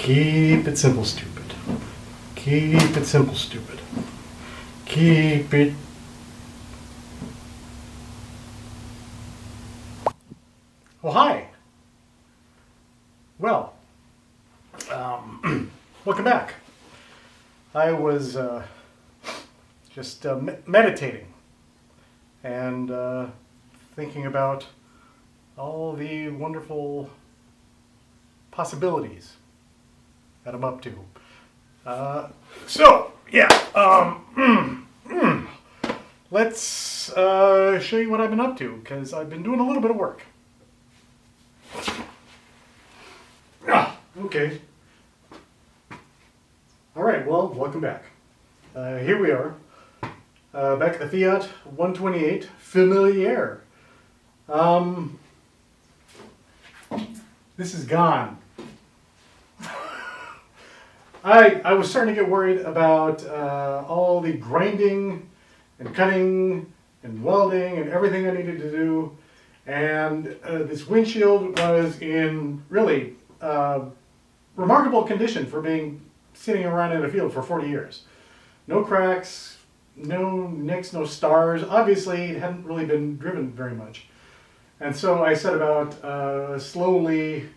Keep it simple, stupid. Keep it simple, stupid. Keep it... Oh, hi. Well, welcome back. I was just meditating and thinking about all the wonderful possibilities that I'm up to. Let's show you what I've been up to, because I've been doing a little bit of work. Okay. All right, well, welcome back. Here we are, back at the Fiat 128 Familiar. This is gone. I was starting to get worried about all the grinding and cutting and welding and everything I needed to do. And this windshield was in really remarkable condition for being sitting around in a field for 40 years. No cracks, no nicks, no stars. Obviously, it hadn't really been driven very much. And so I set about slowly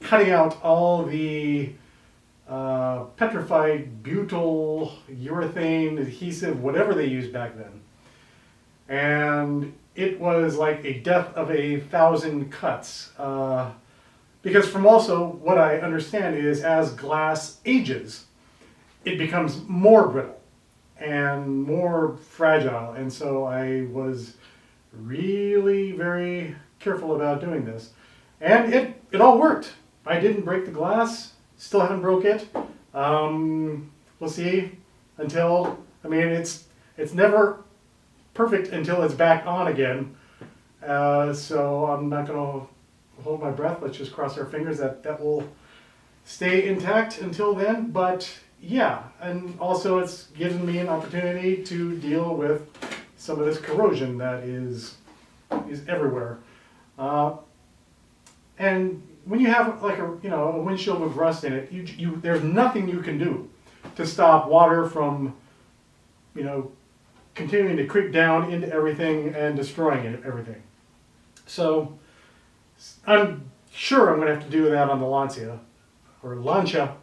cutting out all the petrified butyl, urethane, adhesive, whatever they used back then. And it was like a death of 1,000 cuts. Because from also what I understand is as glass ages, it becomes more brittle and more fragile. And so I was really very careful about doing this. And it all worked. I didn't break the glass, still haven't broke it. We'll see until, I mean, it's never perfect until it's back on again. So I'm not going to hold my breath. Let's just cross our fingers that will stay intact until then. But yeah, and also it's given me an opportunity to deal with some of this corrosion that is everywhere. And when you have like a windshield with rust in it, there's nothing you can do to stop water from continuing to creep down into everything and destroying everything. So I'm sure I'm going to have to do that on the Lancia, or Lancia,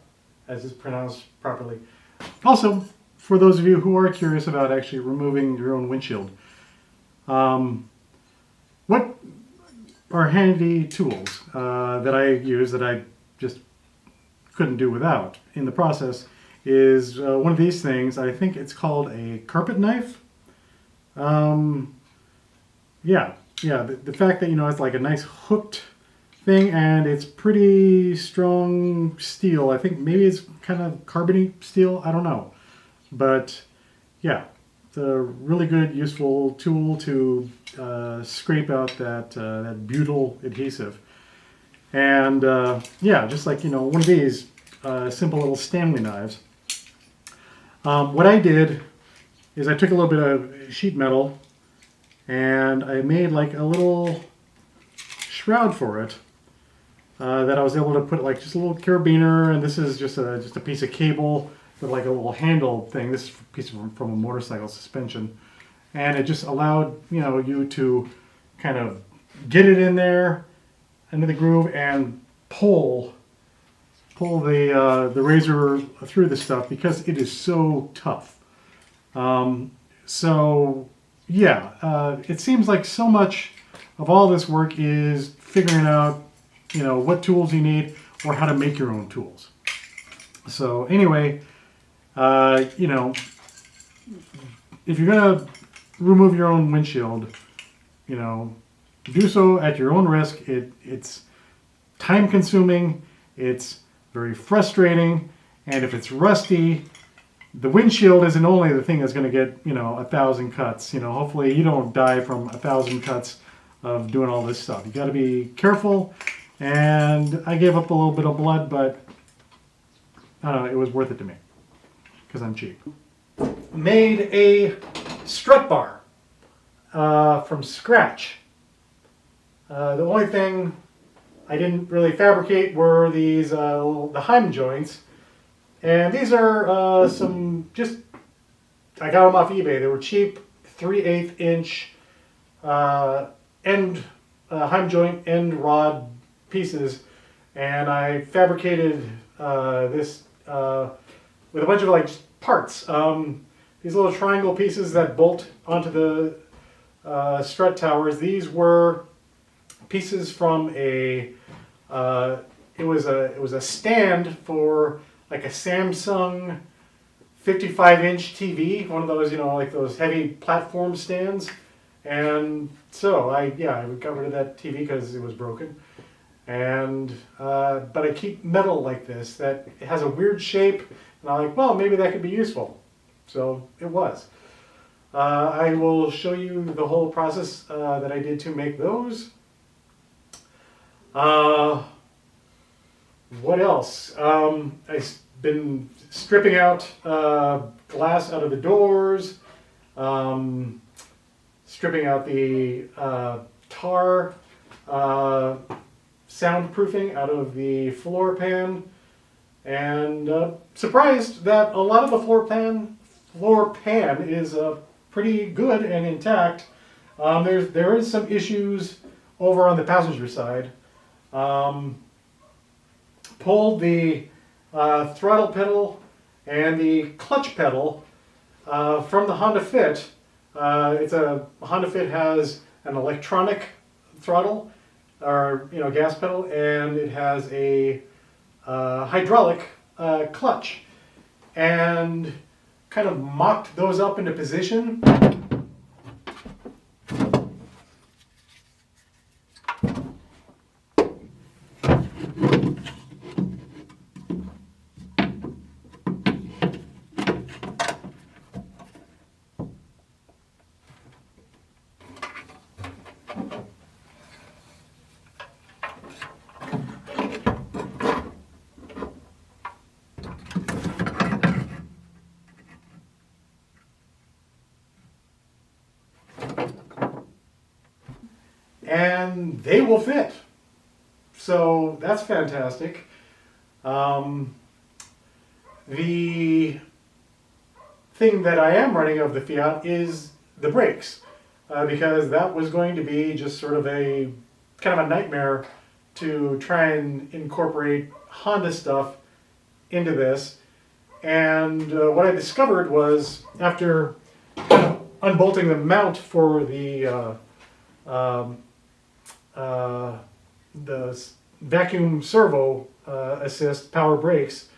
as it's pronounced properly. Also, for those of you who are curious about actually removing your own windshield, what are handy tools that I use that I just couldn't do without in the process is one of these things. I think it's called a carpet knife. The fact that it's like a nice hooked thing and it's pretty strong steel. I think maybe it's kind of carbony steel. I don't know, but yeah, it's a really good, useful tool to scrape out that butyl adhesive. And just like one of these simple little Stanley knives. What I did is I took a little bit of sheet metal and I made like a little shroud for it that I was able to put like just a little carabiner, and this is just a piece of cable with like a little handle thing. This is a piece from a motorcycle suspension, and it just allowed you to kind of get it in there into the groove and pull the razor through the stuff because it is so tough. It seems like so much of all this work is figuring out, what tools you need or how to make your own tools. So anyway, if you're gonna remove your own windshield, do so at your own risk. It's time consuming, it's very frustrating, and if it's rusty, the windshield isn't only the thing that's going to get 1,000 cuts. Hopefully you don't die from 1,000 cuts of doing all this stuff. You got to be careful, and I gave up a little bit of blood, but I don't know, it was worth it to me because I'm cheap. Made a strut bar from scratch. The only thing I didn't really fabricate were these the Heim joints, and these are some just I got them off eBay. They were cheap, 3/8 inch end Heim joint end rod pieces, and I fabricated this with a bunch of like parts. These little triangle pieces that bolt onto the strut towers. These were pieces from a it was a stand for like a Samsung 55-inch TV, one of those, like those heavy platform stands. And so I got rid of that TV because it was broken. And but I keep metal like this that it has a weird shape, and I'm like, well, maybe that could be useful. So it was. I will show you the whole process that I did to make those. What else? I've been stripping out glass out of the doors, stripping out the tar soundproofing out of the floor pan, and surprised that a lot of the floor pan is pretty good and intact. There is some issues over on the passenger side. Pulled the throttle pedal and the clutch pedal from the Honda Fit. Honda Fit has an electronic throttle or gas pedal, and it has a hydraulic clutch, and kind of mocked those up into position. And they will fit. So that's fantastic. The thing that I am running of the Fiat is the brakes, because that was going to be just sort of a kind of a nightmare to try and incorporate Honda stuff into this. And what I discovered was, after kind of unbolting the mount for the vacuum servo assist power brakes,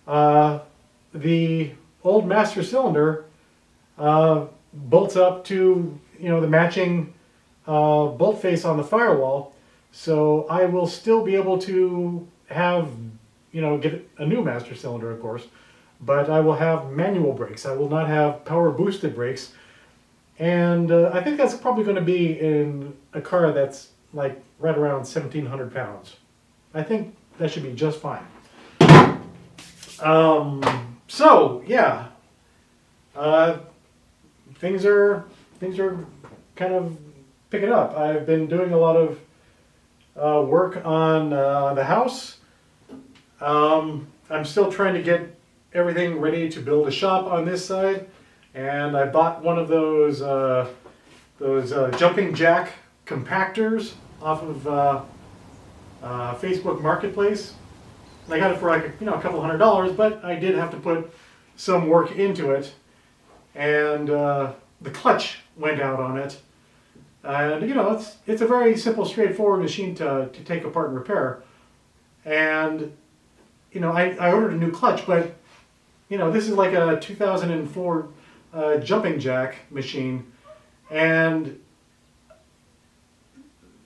the old master cylinder bolts up to the matching bolt face on the firewall. So I will still be able to have get a new master cylinder, of course, but I will have manual brakes. I will not have power boosted brakes, and I think that's probably going to be in a car that's like right around 1,700 pounds. I think that should be just fine. So yeah, things are kind of picking up. I've been doing a lot of work on the house. I'm still trying to get everything ready to build a shop on this side, and I bought one of those jumping jack compactors off of Facebook Marketplace. I got it for like a couple $100, but I did have to put some work into it, and the clutch went out on it. And it's a very simple, straightforward machine to take apart and repair. And I ordered a new clutch, but this is like a 2004 jumping jack machine, and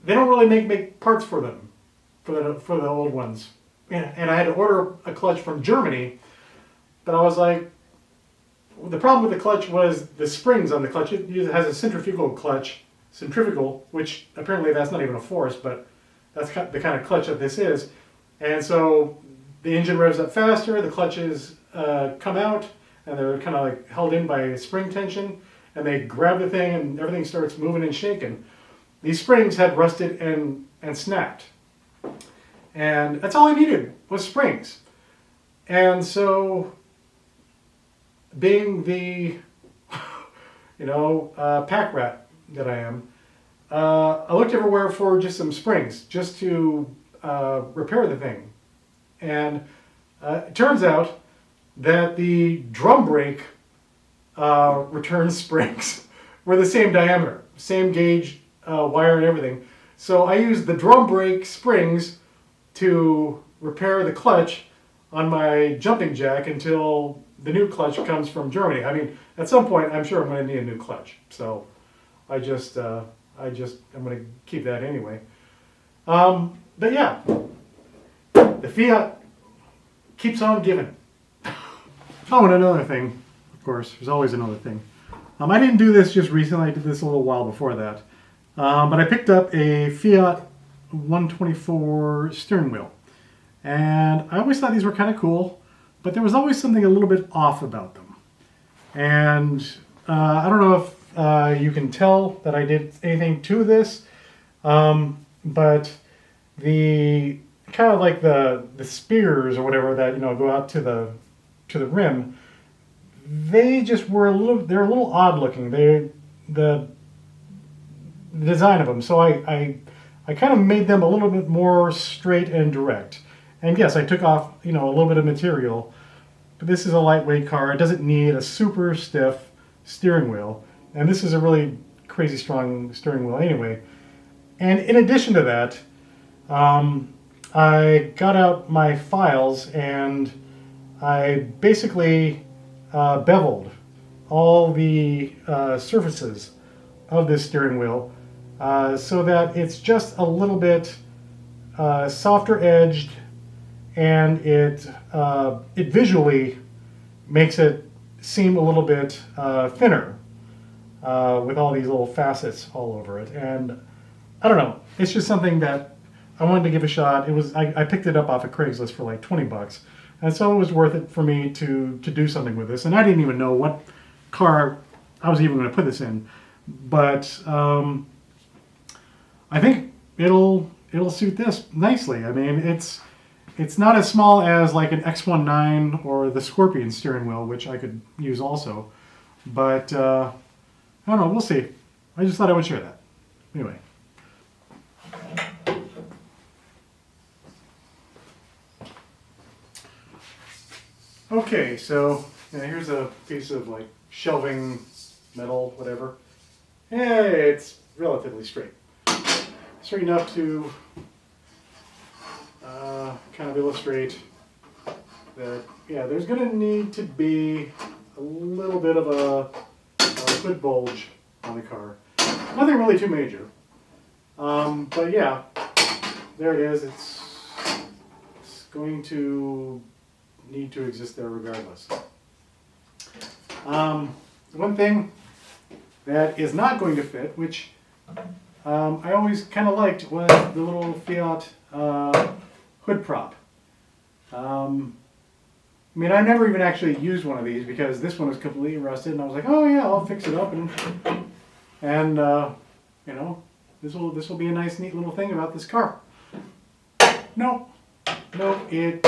they don't really make parts for them, for the old ones. And I had to order a clutch from Germany, but I was like, the problem with the clutch was the springs on the clutch. It has a centrifugal, which apparently that's not even a force, but that's the kind of clutch that this is. And so the engine revs up faster, the clutches come out, and they're kind of like held in by spring tension, and they grab the thing and everything starts moving and shaking. These springs had rusted and snapped. And that's all I needed was springs. And so, being the, pack rat that I am, I looked everywhere for just some springs, just to repair the thing. And it turns out that the drum brake return springs were the same diameter, same gauge, wire and everything. So I used the drum brake springs to repair the clutch on my jumping jack until the new clutch comes from Germany. I mean, at some point, I'm sure I'm going to need a new clutch. So I'm going to keep that anyway. But yeah, the Fiat keeps on giving. Oh, and another thing, of course, there's always another thing. I didn't do this just recently, I did this a little while before that. But I picked up a Fiat 124 steering wheel. And I always thought these were kind of cool, but there was always something a little bit off about them. And I don't know if you can tell that I did anything to this, but the kind of like the spears or whatever that go out to the rim, they just were they're a little odd looking. The design of them. So I kind of made them a little bit more straight and direct. And yes, I took off a little bit of material, but this is a lightweight car. It doesn't need a super stiff steering wheel, and this is a really crazy strong steering wheel anyway. And in addition to that, I got out my files and I basically beveled all the surfaces of this steering wheel so that it's just a little bit softer edged, and it visually makes it seem a little bit thinner with all these little facets all over it. And I don't know, it's just something that I wanted to give a shot. I picked it up off of Craigslist for like 20 bucks. And so it was worth it for me to do something with this. And I didn't even know what car I was even going to put this in. But I think it'll suit this nicely. I mean, it's not as small as like an X19 or the Scorpion steering wheel, which I could use also. But I don't know, we'll see. I just thought I would share that. Anyway. Okay, so here's a piece of like shelving metal, whatever. Hey, it's relatively straight. Straight enough to kind of illustrate that, yeah, there's going to need to be a little bit of a hood bulge on the car. Nothing really too major. But yeah, there it is. It's going to need to exist there regardless. One thing that is not going to fit, which I always kind of liked, was the little Fiat hood prop. I mean, I never even actually used one of these because this one was completely rusted, and I was like, oh yeah, I'll fix it up, and this will be a nice, neat little thing about this car. No, it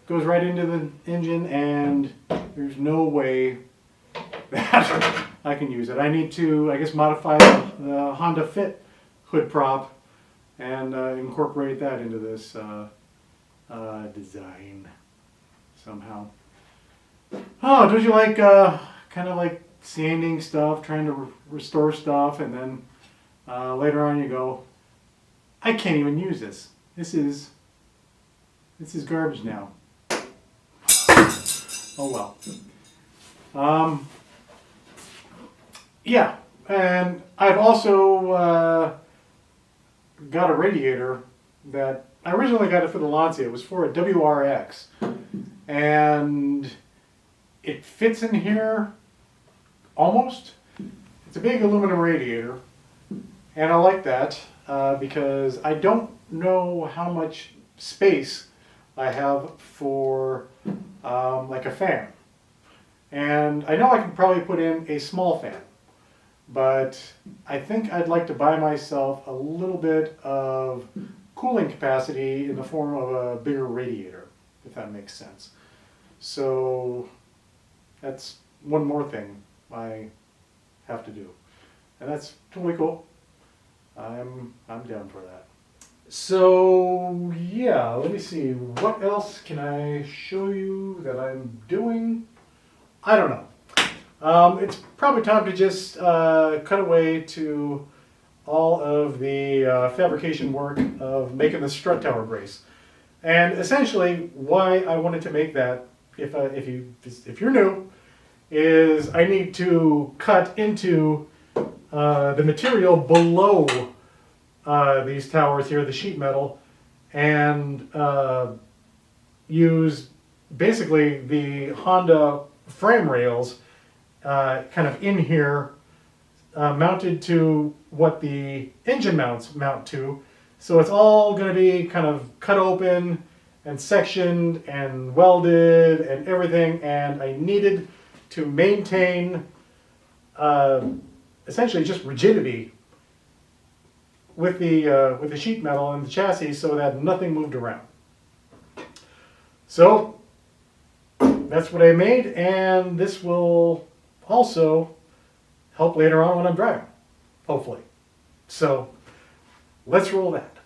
goes right into the engine, and there's no way that I can use it. I need to, I guess, modify the Honda Fit hood prop and incorporate that into this design somehow. Oh, don't you like kind of like sanding stuff, trying to restore stuff, and then later on you go, I can't even use this. This is garbage now. Oh well. Yeah, and I've also got a radiator that I originally got it for the Lancia. It was for a WRX, and it fits in here almost. It's a big aluminum radiator, and I like that because I don't know how much space I have for like a fan. And I know I could probably put in a small fan, but I think I'd like to buy myself a little bit of cooling capacity in the form of a bigger radiator, if that makes sense. So that's one more thing I have to do. And that's totally cool. I'm down for that. So yeah, let me see. What else can I show you that I'm doing? I don't know. It's probably time to just cut away to all of the fabrication work of making the strut tower brace. And essentially, why I wanted to make that, if you're new, is I need to cut into the material below these towers here, the sheet metal, and use basically the Honda frame rails kind of in here, mounted to what the engine mounts mount to. So it's all going to be kind of cut open and sectioned and welded and everything, and I needed to maintain essentially just rigidity with the sheet metal and the chassis so that nothing moved around. So that's what I made, and this will also help later on when I'm driving, hopefully. So let's roll that.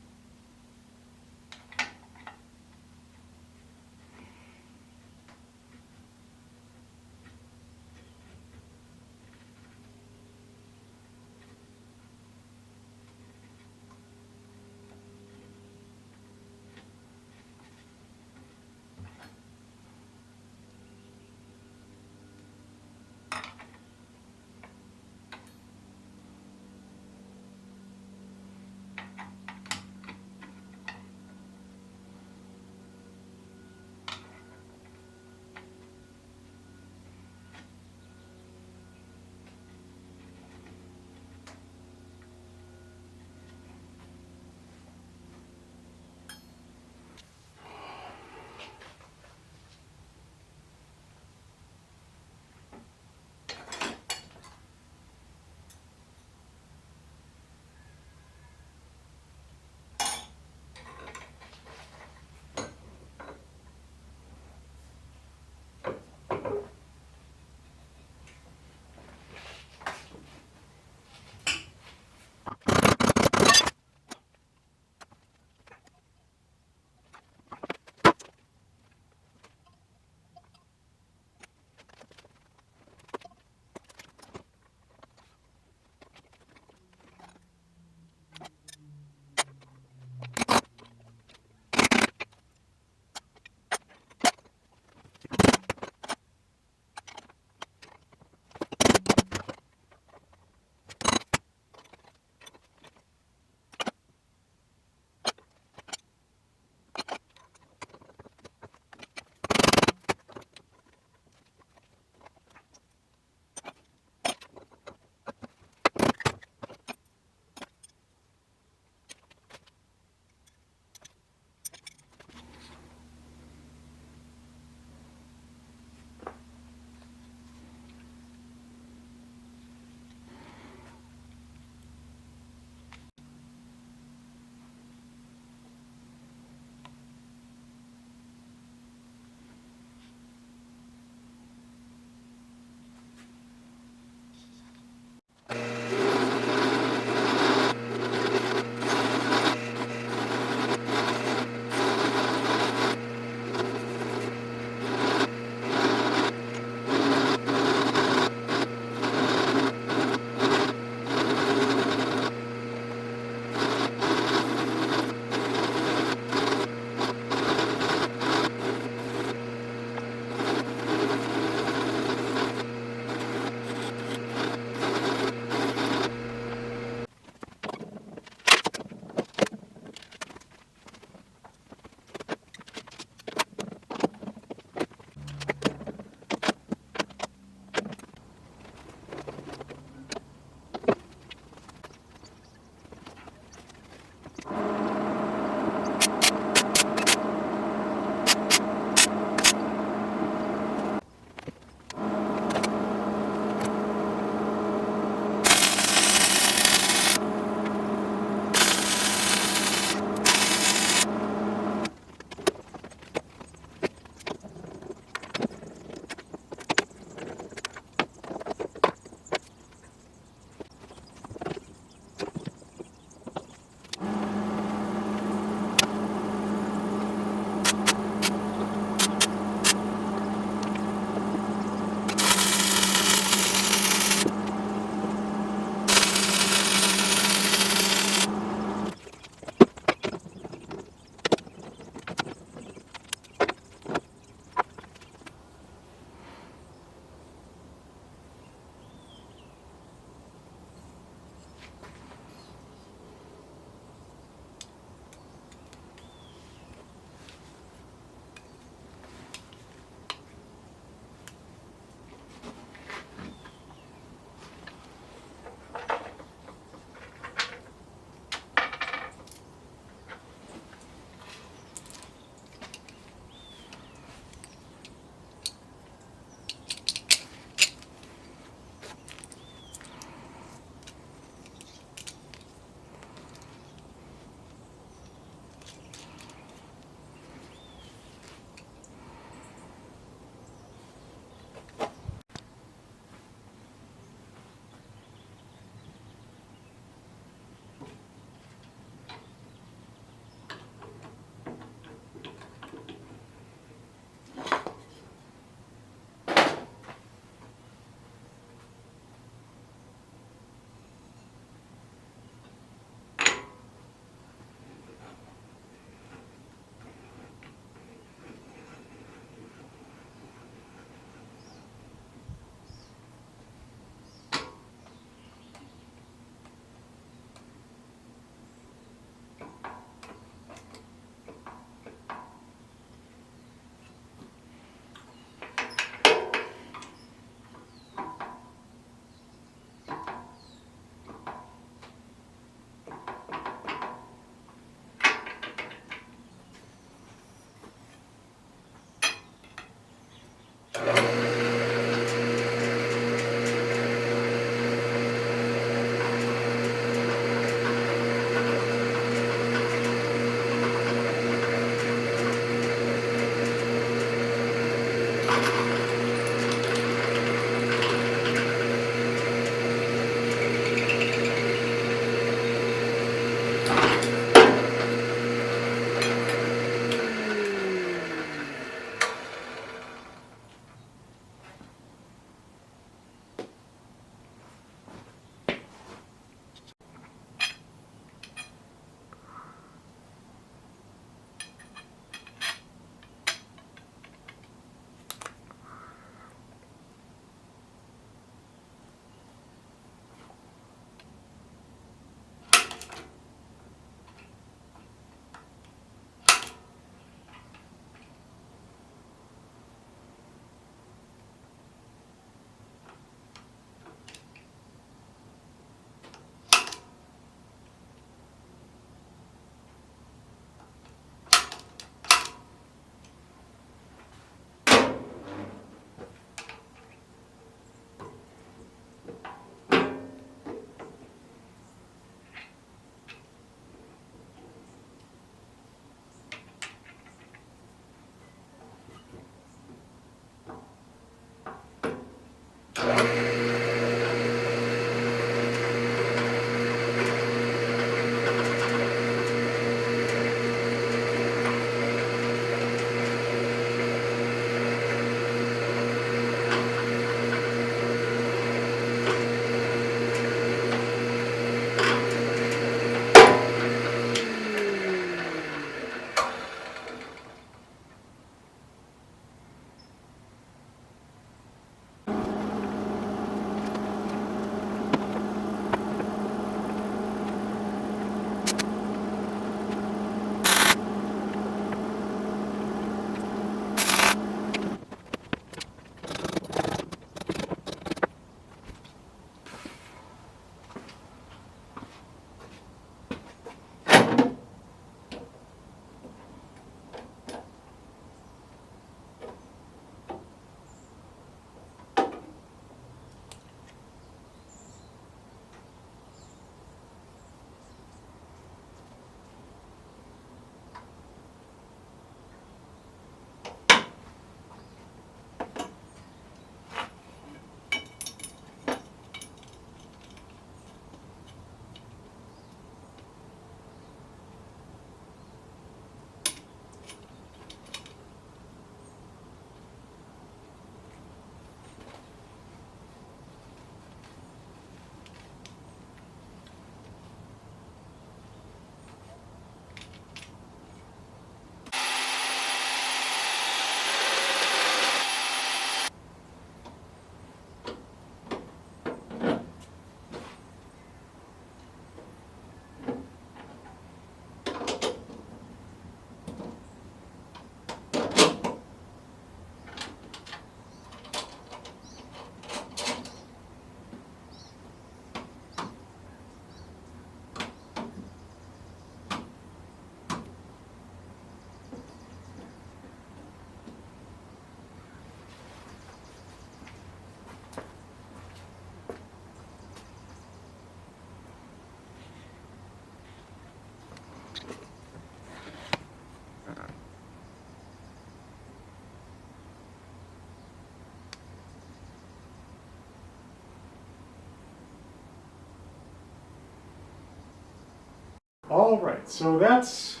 All right, so that's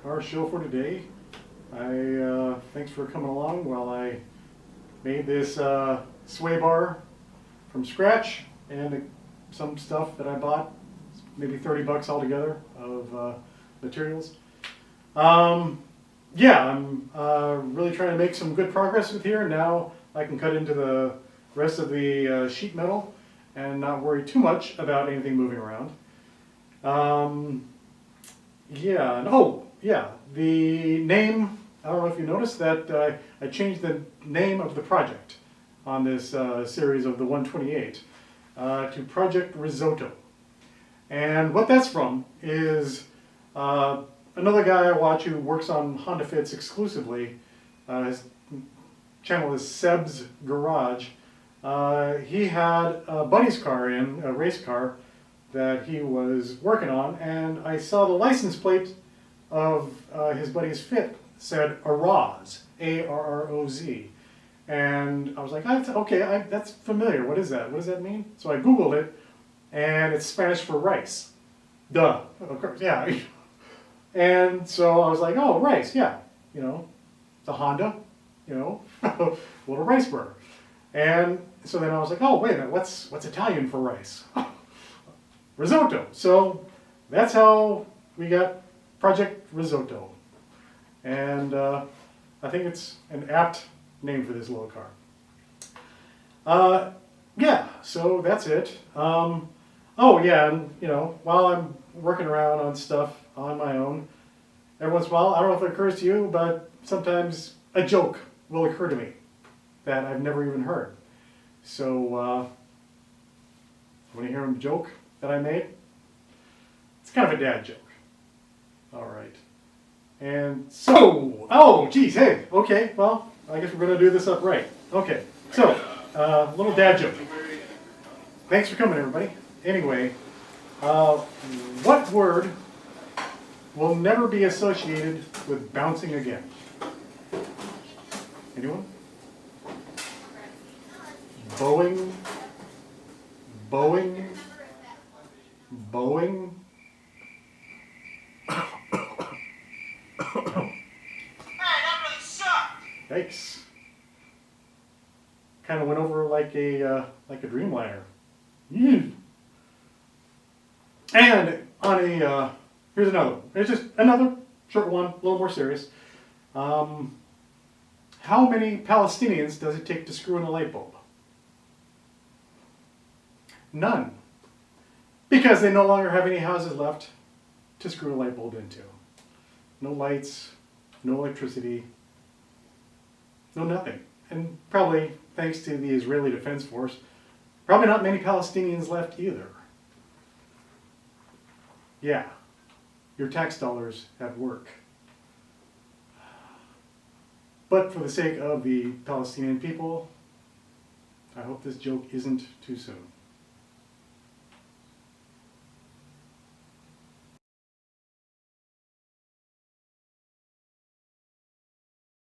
our show for today. Thanks for coming along while I made this sway bar from scratch and some stuff that I bought, maybe 30 bucks altogether of materials. Yeah, I'm really trying to make some good progress with here. Now I can cut into the rest of the sheet metal and not worry too much about anything moving around. Yeah, and oh, yeah, the name, I don't know if you noticed that I changed the name of the project on this series of the 128 to Project Risotto. And what that's from is another guy I watch who works on Honda Fits exclusively has channel is Seb's Garage. He had a buddy's car in, a race car, that he was working on, and I saw the license plate of his buddy's Fiat said Aroz, A-R-R-O-Z. And I was like, okay, that's familiar. What is that? What does that mean? So I Googled it, and it's Spanish for rice. Duh. Of course, yeah. And so I was like, oh, rice, yeah. You know, it's a Honda, you know, little rice burger. And so then I was like, oh, wait a minute, what's Italian for rice? Risotto. So that's how we got Project Risotto. And I think it's an apt name for this little car. Yeah, so that's it. Oh yeah, and you know, while I'm working around on stuff on my own, every once in a while, I don't know if it occurs to you, but sometimes a joke will occur to me that I've never even heard. So, want to hear a joke that I made? It's kind of a dad joke. All right. And so, oh, geez, hey, okay, well, I guess we're going to do this up right. Okay, so, little dad joke. Thanks for coming, everybody. Anyway, what word will never be associated with bouncing again? Anyone? Boeing? Boeing? Boeing? Yikes. Kind of went over like a Dreamliner. Mm. And on a, here's another one. It's just another short one, a little more serious. How many Palestinians does it take to screw in a light bulb? None. Because they no longer have any houses left to screw a light bulb into. No lights, no electricity, no nothing. And probably, thanks to the Israeli Defense Force, probably not many Palestinians left either. Yeah, your tax dollars at work. But for the sake of the Palestinian people, I hope this joke isn't too soon.